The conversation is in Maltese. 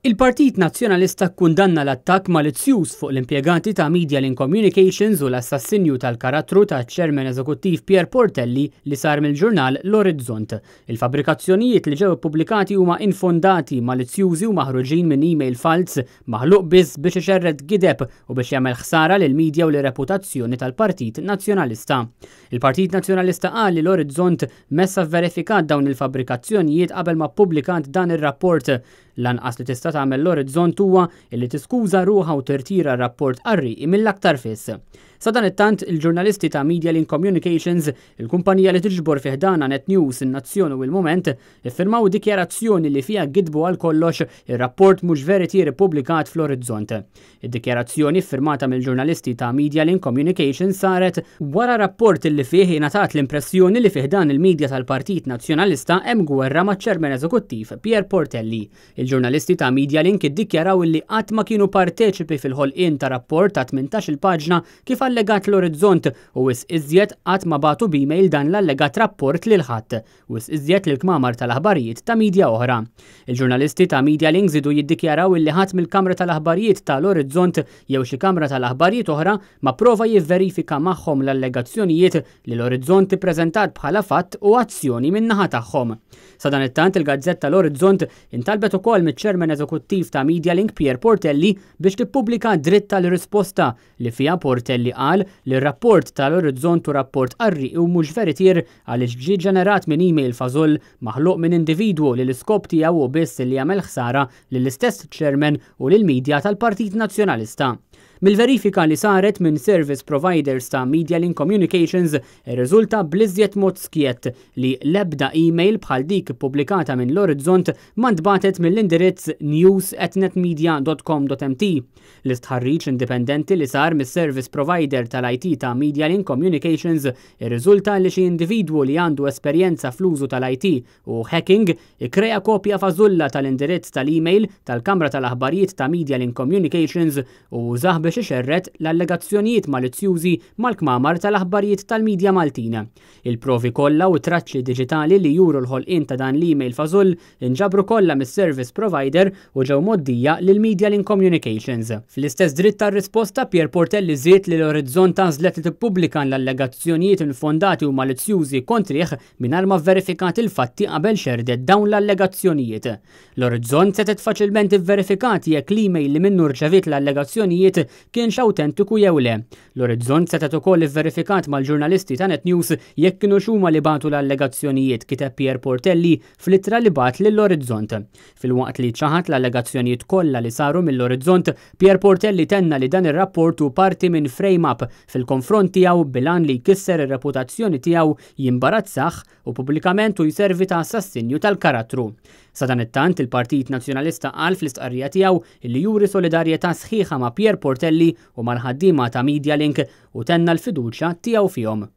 Il-Partit Nazzjonalista kkundanna l-attakk malizzjuż fuq l-impjegati ta' Media.Link Communications u l-assassinju tal-karattru taċ-Chairman Eżekuttiv Pierre Portelli li sar mill-ġurnal L-Orizzont. Il-fabrikazzjonijiet li ġew ippubblikati huma infondati, malizzjużi u maħruġin minn email Falz maħluq biss biex ixerred Jigdeb u biex jagħmel ħsara lil medja u l-reputazzjoni tal-Partit Nazzjonalista. Il-Partit Nazzjonalista qal li L-Orizzont messa verifikat dawn il-fabrikazzjonijiet qabel ma ppubblikat dan ir-rapport. Lanqas li tista' tagħmel L-Orizzont huwa li tiskuża ruħha u tirtira r-rapport qarrieqi mill-aktar fiss. Sa dan it-tant il-ġurnalisti ta' Media.Link Communications, il-kumpanija li tiġbor fih dan Net News, in-Nazzjon u l-Mument, iffirmaw dikjarazzjoni li fiha gidbu għal kollox ir-rapport mhux veriti rippubblikat fl-Orizzont. Id-dikjarazzjoni firmata mill-ġurnalisti ta' Media.Link Communications saret wara rapport li fih ingħatat l-impressjoni li fih dan il-medja tal-Partit Nazzjonalista hemm gwerra maċ-Chairman Eżekuttiv Pierre Portelli. Il-ġurnalisti ta' Media.Link iddikjaraw li qatt ma kienu parteċipi fil-ħolqien ta' rapport ta' 18-il paġna kif allegat L-Orizzont u wis iżjed qatt ma bagħtu b'email dan l-allegat rapport lil ħadd u wis iżjed lill-kmamar tal-aħbarijiet ta' midja oħra. Il-ġurnalisti ta' Media.Link żidu jiddikjaraw li ħadd mill-Kamra tal-Aħbarijiet tal-Orizzont jew xi kamra tal-aħbarijiet oħra ma prova jivverifika magħhom l-allegazzjonijiet li l-Orizzont ippreżentat bħala fatt u azzjoni min-naħa tagħhom. Sa dan it-tant il-Gazzetta L-Orizzont intalbet ukoll miċ-Chairman Eżekuttiv ta' Media.Link Pierre Portelli biex tippubblika dritt tal-risposta li fiha Portelli qal li r-rapport tal-Orizzont u rapport qarrieqi u mhux veritier għaliex ġie ġenerat minn email fażull maħluq minn individwu li l-iskop tiegħu biss li jagħmel ħsara lill-istess Chairman u lill-medja tal-Partit Nazzjonalista. Mill-verifika li saret minn service providers ta' Media.Link Communications irriżulta bl-iżjed mod skiet li l-ebda email bħal dik pubblikata minn L-Orizzont ma ntbatet mill-indirizz news@netmedia.com.mt. L-istħarriġ indipendenti li sar mis-service provider tal-IT ta' Media.Link Communications irriżulta li xi individwu li għandu esperjenza fl-użu tal-IT u hacking ikkrea kopja fażulla tal-indirizz tal-email tal-Kamra tal-Aħbarijiet ta' Media.Link Communications u użah biex ixerred l-allegazzjonijiet malizzjużi mal-kmamar tal-aħbarijiet tal-medja Maltin. Il-provi kollha u traċċi diġitali li juru l-ħolqien ta' dan l-email fażull inġabru kollha mis-service provider u ġew moddija lil Media.Link Communications. Fl-istess dritt tar-risposta Pierre Portelli żied li L-Orizzont għażlet li tippubblika l-allegazzjonijiet infondati u malizzjużi kontrih mingħajr ma verifikat il-fatti qabel xerdet dawn l-allegazzjonijiet. L-Orizzont setet faċilment ivverifikat jekk l-email li minnu rċevit l-allegazzjonijiet kienx awtentiku jew le. L-Orizzont setet ukoll ivverifikat mal-ġurnalisti ta' Net News jekk kienu xuma li bagħtu l-allegazzjonijiet kiteb Pierre Portelli fl-ittra li bagħat lill-Orizzont. Filwaqt li ċaħat l-allegazzjonijiet kollha li saru mill-Orizzont, Pierre Portelli tenna li dan ir-rapport hu parti minn frame-up fil-konfront tiegħu bilan li jkisser ir-reputazzjoni tiegħu jimbarazzah u pubblikament u jservi ta' assassinju tal-karattru. Sa dan it-tant il-Partit Nazzjonalista qal fl-istqarrija tiegħu li juri solidarjetà sħiħa ma' Pierre Portelli u mal-ħaddiema ta' Media.Link u tenna l-fiduċja tiegħu fihom.